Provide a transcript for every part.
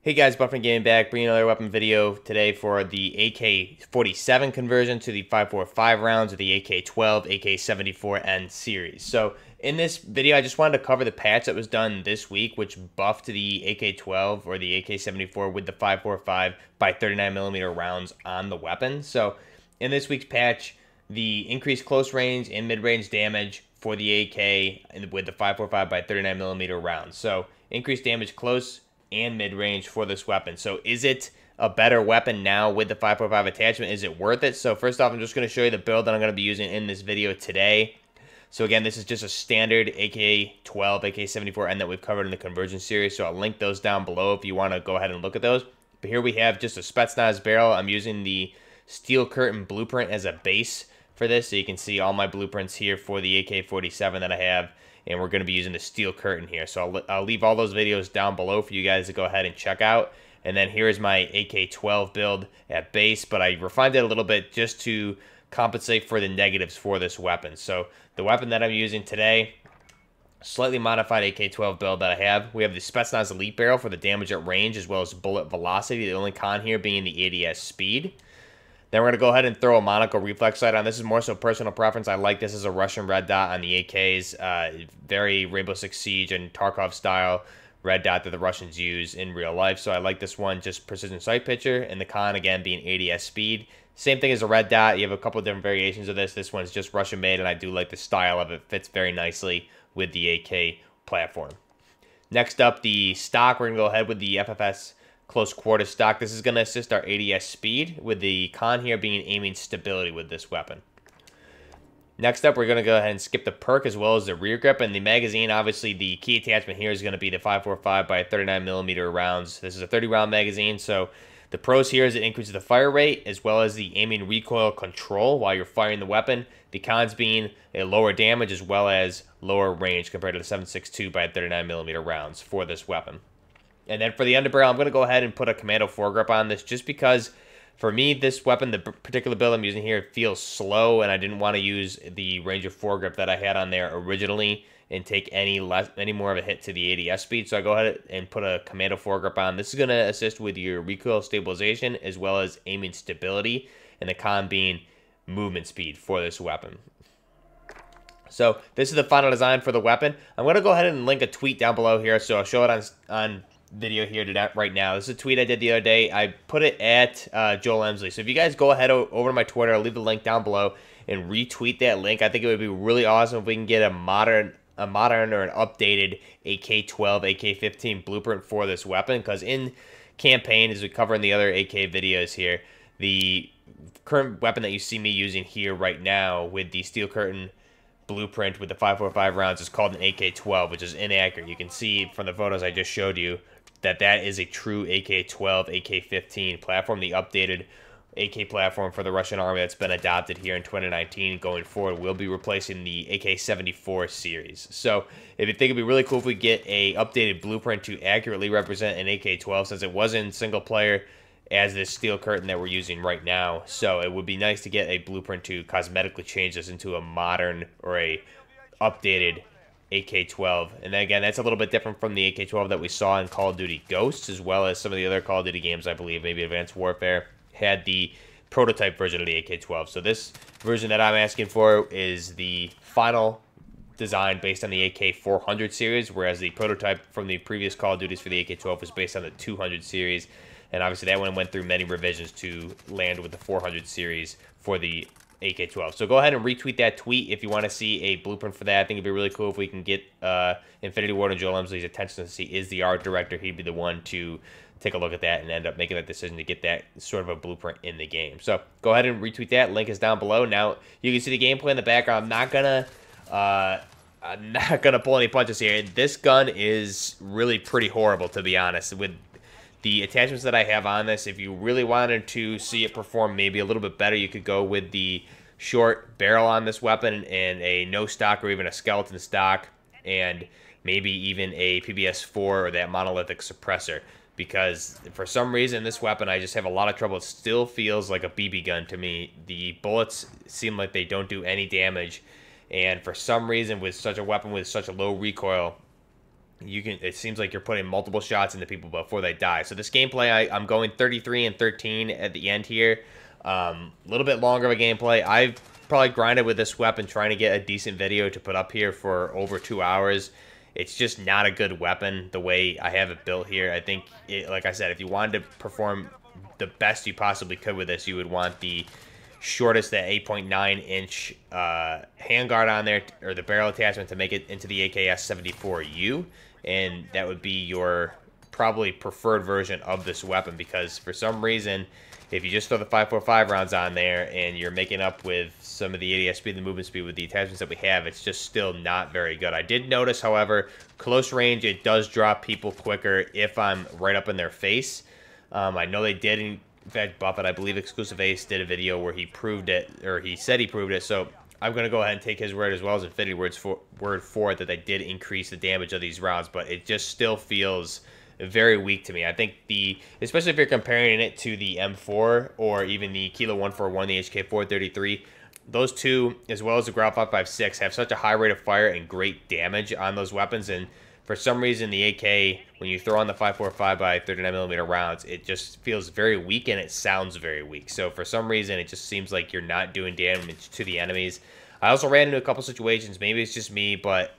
Hey guys, Buffin Gaming back, bringing another weapon video today for the AK-47 conversion to the 5.45 rounds of the AK-12, AK-74N series. So in this video, I just wanted to cover the patch that was done this week, which buffed the AK-12 or the AK-74 with the 5.45 by 39mm rounds on the weapon. So in this week's patch, the increased close range and mid-range damage for the AK with the 5.45 by 39mm rounds. So increased damage close and mid-range for this weapon. So is it a better weapon now with the 5.5 attachment? Is it worth it? So first off, I'm just going to show you the build that I'm going to be using in this video today. So again, this is just a standard AK-12, AK-74N that we've covered in the conversion series. So I'll link those down below if you want to go ahead and look at those. But here we have just a Spetsnaz barrel. I'm using the steel curtain blueprint as a base for this. So you can see all my blueprints here for the AK-47 that I have. And we're going to be using the steel curtain here. So I'll leave all those videos down below for you guys to go ahead and check out. And then here's my AK-12 build at base, but I refined it a little bit just to compensate for the negatives for this weapon. So the weapon that I'm using today, slightly modified AK-12 build that I have. We have the Spetsnaz Elite barrel for the damage at range as well as bullet velocity. The only con here being the ADS speed. Then we're going to go ahead and throw a Monocle Reflex sight on. This is more so personal preference. I like this as a Russian red dot on the AKs. Very Rainbow Six Siege and Tarkov style red dot that the Russians use in real life. So I like this one, just precision sight picture. And the con, again, being ADS speed. Same thing as a red dot. You have a couple of different variations of this. This one's just Russian made, and I do like the style of it. Fits very nicely with the AK platform. Next up, the stock. We're going to go ahead with the FFS close quarter stock. This is going to assist our ADS speed, with the con here being aiming stability with this weapon. Next up, we're going to go ahead and skip the perk as well as the rear grip. And the magazine, obviously, the key attachment here is going to be the 5.45 by 39mm rounds. This is a 30-round magazine, so the pros here is it increases the fire rate as well as the aiming recoil control while you're firing the weapon. The cons being a lower damage as well as lower range compared to the 7.62 by 39mm rounds for this weapon. And then for the underbarrel, I'm going to go ahead and put a Commando foregrip on this just because for me, this weapon, the particular build I'm using here, feels slow, and I didn't want to use the Ranger foregrip that I had on there originally and take any more of a hit to the ADS speed. So I go ahead and put a Commando foregrip on. This is going to assist with your recoil stabilization as well as aiming stability, and the con being movement speed for this weapon. So this is the final design for the weapon. I'm going to go ahead and link a tweet down below here, so I'll show it on video here right now. This is a tweet I did the other day. I put it at Joel Emsley. So if you guys go ahead over to my Twitter, I'll leave the link down below and retweet that link. I think it would be really awesome if we can get a modern or an updated AK-12, AK-15 blueprint for this weapon, because in campaign, as we cover in the other AK videos here, the current weapon that you see me using here right now with the steel curtain blueprint with the 5.45 rounds is called an AK-12, which is inaccurate. You can see from the photos I just showed you that is a true AK-12, AK-15 platform, the updated AK platform for the Russian army that's been adopted here in 2019. Going forward, we'll be replacing the AK-74 series. So if you think it'd be really cool if we get a updated blueprint to accurately represent an AK-12, since it was in single player as this steel curtain that we're using right now. So it would be nice to get a blueprint to cosmetically change this into a modern or a updated AK-12. And then again, that's a little bit different from the AK-12 that we saw in Call of Duty Ghosts, as well as some of the other Call of Duty games, I believe, maybe Advanced Warfare, had the prototype version of the AK-12. So this version that I'm asking for is the final design based on the AK-400 series, whereas the prototype from the previous Call of Duties for the AK-12 was based on the 200 series. And obviously that one went through many revisions to land with the 400 series for the AK-12. So go ahead and retweet that tweet if you want to see a blueprint for that. I think it'd be really cool if we can get Infinity Ward and Joel Emsley's attention to see is the art director. He'd be the one to take a look at that and end up making that decision to get that sort of a blueprint in the game. So go ahead and retweet that. Link is down below. Now you can see the gameplay in the background. I'm not gonna pull any punches here. This gun is really pretty horrible, to be honest. With the attachments that I have on this, if you really wanted to see it perform maybe a little bit better, you could go with the short barrel on this weapon and a no stock or even a skeleton stock, and maybe even a PBS-4 or that monolithic suppressor. Because for some reason, this weapon, I just have a lot of trouble. It still feels like a BB gun to me. The bullets seem like they don't do any damage. And for some reason, with such a weapon with such a low recoil, it seems like you're putting multiple shots into people before they die. So this gameplay, I'm going 33 and 13 at the end here. A little bit longer of a gameplay. I've probably grinded with this weapon trying to get a decent video to put up here for over 2 hours. It's just not a good weapon the way I have it built here. I think, like I said, if you wanted to perform the best you possibly could with this, you would want the shortest, that 8.9-inch handguard on there, or the barrel attachment to make it into the AKS-74U, and that would be your probably preferred version of this weapon, because for some reason, if you just throw the 5.45 rounds on there and you're making up with some of the ADS speed and the movement speed with the attachments that we have, it's just still not very good. I did notice, however, close range, it does drop people quicker if I'm right up in their face. I know they did, in fact, Buffett, I believe Exclusive Ace did a video where he proved it, or he said he proved it, so I'm going to go ahead and take his word as well as Infinity word for it that they did increase the damage of these rounds, but it just still feels very weak to me. I think especially if you're comparing it to the M4 or even the Kilo 141, the HK433, those two, as well as the Grau 5.56, have such a high rate of fire and great damage on those weapons, and for some reason, the AK, when you throw on the 5.45 by 39mm rounds, it just feels very weak and it sounds very weak. So for some reason, it just seems like you're not doing damage to the enemies. I also ran into a couple situations, maybe it's just me, but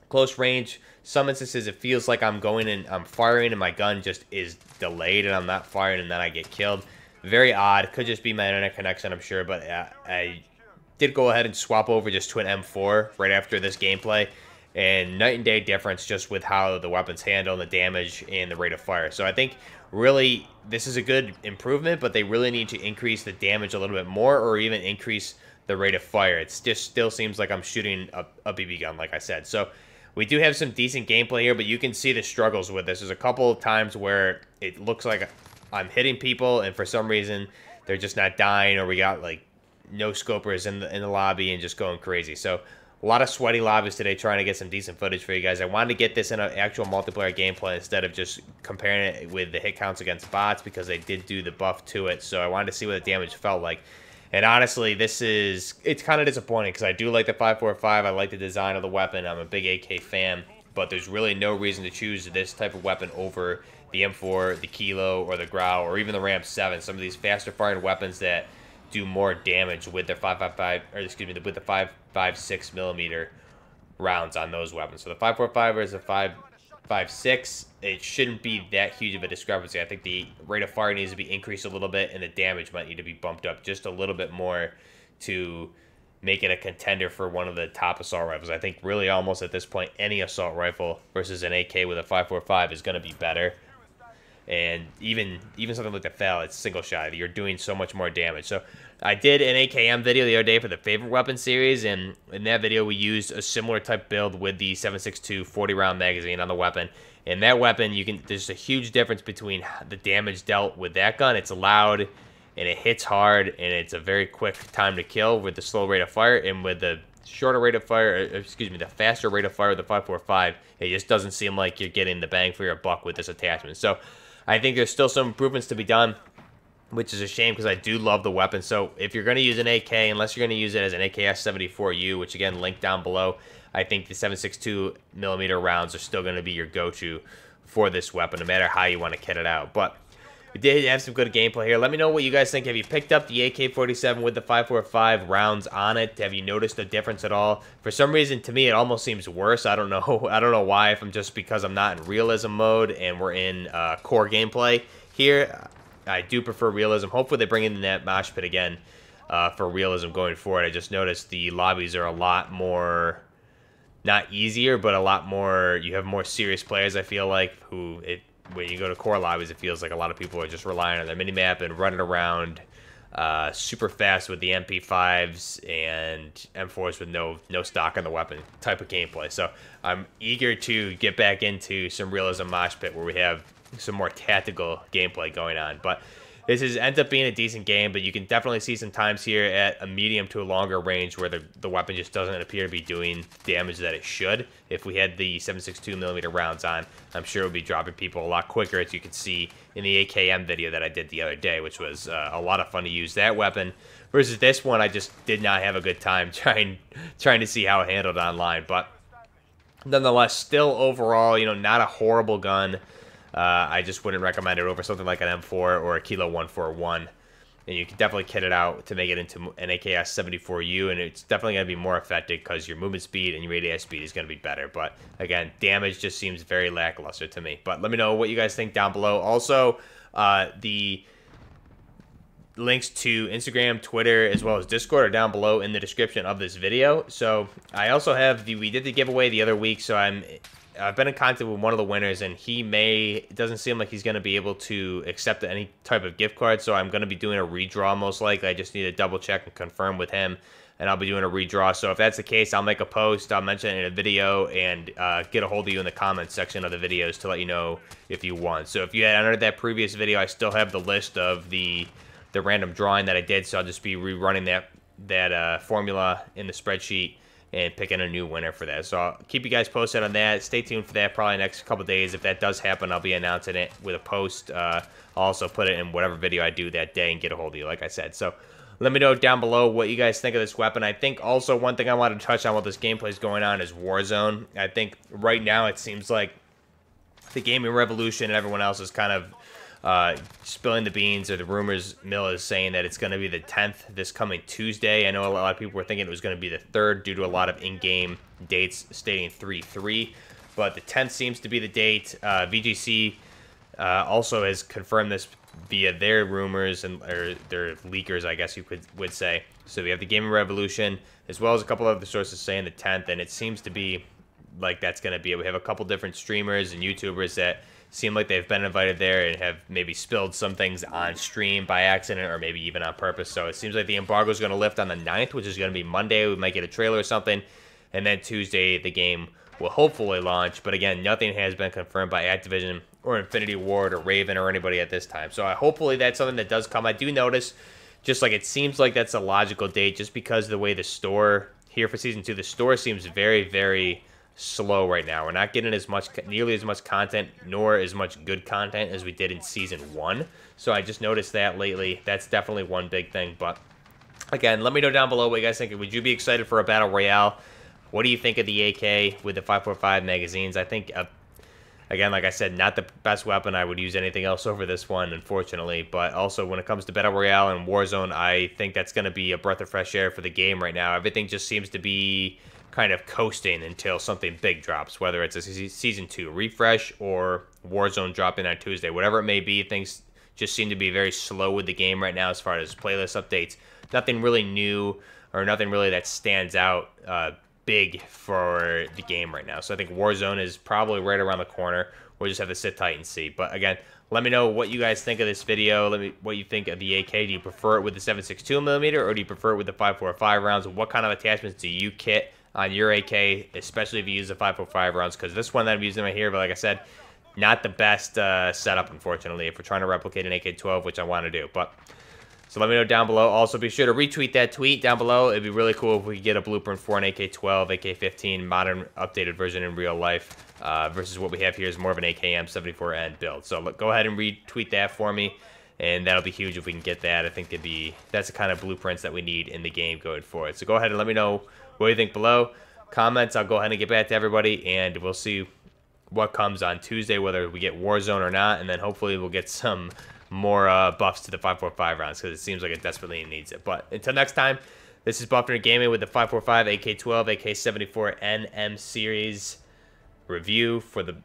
close range, some instances it feels like I'm going and I'm firing and my gun just is delayed and I'm not firing and then I get killed. Very odd. Could just be my internet connection, I'm sure, but I did go ahead and swap over just to an M4 right after this gameplay. And night and day difference just with how the weapons handle the damage and the rate of fire. So I think really this is a good improvement, but they really need to increase the damage a little bit more or even increase the rate of fire. It just still seems like I'm shooting a BB gun, like I said. So we do have some decent gameplay here, but you can see the struggles with this. There's a couple of times where it looks like I'm hitting people and for some reason they're just not dying, or we got like no scopers in the lobby and just going crazy. So a lot of sweaty lobbies today trying to get some decent footage for you guys. I wanted to get this in an actual multiplayer gameplay instead of just comparing it with the hit counts against bots, because they did do the buff to it. So I wanted to see what the damage felt like. And honestly, it's kind of disappointing because I do like the 5.45. I like the design of the weapon. I'm a big AK fan, but there's really no reason to choose this type of weapon over the M4, the Kilo, or the Grau, or even the Ram 7. Some of these faster firing weapons that do more damage with their 5.55, or excuse me, with the 5.56 millimeter rounds on those weapons. So the 5.45 versus the 5.56, it shouldn't be that huge of a discrepancy. I think the rate of fire needs to be increased a little bit, and the damage might need to be bumped up just a little bit more to make it a contender for one of the top assault rifles. I think really almost at this point, any assault rifle versus an AK with a 5.45 is going to be better. And even something like the FAL, it's single shot. You're doing so much more damage. So I did an AKM video the other day for the favorite weapon series, and in that video we used a similar type build with the 7.62 40-round magazine on the weapon. And that weapon, there's a huge difference between the damage dealt with that gun. It's loud and it hits hard and it's a very quick time to kill with the slow rate of fire, and with the shorter rate of fire, excuse me, the faster rate of fire with the 5.45, it just doesn't seem like you're getting the bang for your buck with this attachment. So I think there's still some improvements to be done, which is a shame because I do love the weapon. So if you're going to use an AK, unless you're going to use it as an AKS-74U, which again, link down below, I think the 7.62 millimeter rounds are still going to be your go-to for this weapon, no matter how you want to kit it out. But we did have some good gameplay here. Let me know what you guys think. Have you picked up the AK-47 with the 5.45 rounds on it? Have you noticed a difference at all? For some reason, to me, it almost seems worse. I don't know. I don't know why. If I'm just because I'm not in realism mode and we're in core gameplay here. I do prefer realism. Hopefully, they bring in that mosh pit again for realism going forward. I just noticed the lobbies are a lot more, not easier, but a lot more. You have more serious players, I feel like, when you go to core lobbies, it feels like a lot of people are just relying on their minimap and running around super fast with the MP5s and M4s with no stock on the weapon type of gameplay. So I'm eager to get back into some realism mosh pit where we have some more tactical gameplay going on. But this ends up being a decent game, but you can definitely see some times here at a medium to a longer range where the weapon just doesn't appear to be doing damage that it should. If we had the 7.62 millimeter rounds on, I'm sure it would be dropping people a lot quicker, as you can see in the AKM video that I did the other day, which was a lot of fun to use that weapon. Versus this one, I just did not have a good time trying to see how it handled online. But Nonetheless, still overall, you know, not a horrible gun. I just wouldn't recommend it over something like an M4 or a Kilo 141. And you can definitely kit it out to make it into an AKS-74U, and it's definitely going to be more effective because your movement speed and your radius speed is going to be better. But again, damage just seems very lackluster to me. But let me know what you guys think down below. Also, the links to Instagram, Twitter, as well as Discord are down below in the description of this video. So I also have we did the giveaway the other week, so I've been in contact with one of the winners, and it doesn't seem like he's going to be able to accept any type of gift card, so I'm going to be doing a redraw most likely. I just need to double check and confirm with him, and I'll be doing a redraw. So if that's the case, I'll make a post, I'll mention it in a video, and get a hold of you in the comments section of the videos to let you know if you won. So if you had entered that previous video, I still have the list of the random drawing that I did, so I'll just be rerunning that formula in the spreadsheet and picking a new winner for that. So I'll keep you guys posted on that. Stay tuned for that probably next couple days. If that does happen, I'll be announcing it with a post. I'll also put it in whatever video I do that day and get a hold of you, like I said. So let me know down below what you guys think of this weapon. I think also one thing I wanted to touch on while this gameplay is going on is Warzone. I think right now it seems like the gaming revolution and everyone else is kind of spilling the beans, or the rumors mill is saying that it's going to be the 10th this coming Tuesday. I know a lot of people were thinking it was going to be the 3rd due to a lot of in-game dates stating 3/3, but the 10th seems to be the date. VGC also has confirmed this via their rumors or their leakers, I guess you would say. So we have the gaming revolution as well as a couple of other sources saying the 10th, and it seems to be like that's going to be it. We have a couple different streamers and YouTubers that seem like they've been invited there and have maybe spilled some things on stream by accident or maybe even on purpose. So it seems like the embargo is going to lift on the 9th, which is going to be Monday. We might get a trailer or something. And then Tuesday, the game will hopefully launch. But again, nothing has been confirmed by Activision or Infinity Ward or Raven or anybody at this time. So hopefully that's something that does come. I do notice, just like it seems like that's a logical date just because of the way the store here for Season 2, the store seems very, very slow right now. We're not getting nearly as much content, nor as much good content as we did in Season 1. So I just noticed that lately. That's definitely one big thing. But again, let me know down below what you guys think. Would you be excited for a Battle Royale? What do you think of the AK with the 5.45 magazines? I think, again, like I said, not the best weapon. I would use anything else over this one, unfortunately. But also, when it comes to Battle Royale and Warzone, I think that's going to be a breath of fresh air for the game right now. Everything just seems to be kind of coasting until something big drops, whether it's a Season 2 refresh or Warzone dropping on Tuesday. Whatever it may be, things just seem to be very slow with the game right now as far as playlist updates. Nothing really new or nothing really that stands out big for the game right now. So I think Warzone is probably right around the corner. We'll just have to sit tight and see. But again, let me know what you guys think of this video. What you think of the AK. Do you prefer it with the 7.62mm or do you prefer it with the 5.45 rounds? What kind of attachments do you kit on your AK, especially if you use the 5.45 rounds? Because this one that I'm using right here, but like I said, not the best setup, unfortunately, if we're trying to replicate an AK-12, which I want to do. But so let me know down below. Also, be sure to retweet that tweet down below. It'd be really cool if we could get a blueprint for an AK-12, AK-15, modern updated version in real life, versus what we have here is more of an AKM-74N build. So go ahead and retweet that for me, and that'll be huge if we can get that. I think that's the kind of blueprints that we need in the game going forward. So go ahead and let me know what you think below. Comments, I'll go ahead and get back to everybody, and we'll see what comes on Tuesday, whether we get Warzone or not, and then hopefully we'll get some more buffs to the 5.45 rounds because it seems like it desperately needs it. But until next time, this is Buffner Gaming with the 5.45 AK-12 AK-74 NM series review for the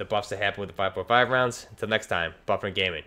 buffs that happen with the 5.45 rounds. Until next time, Buffner Gaming.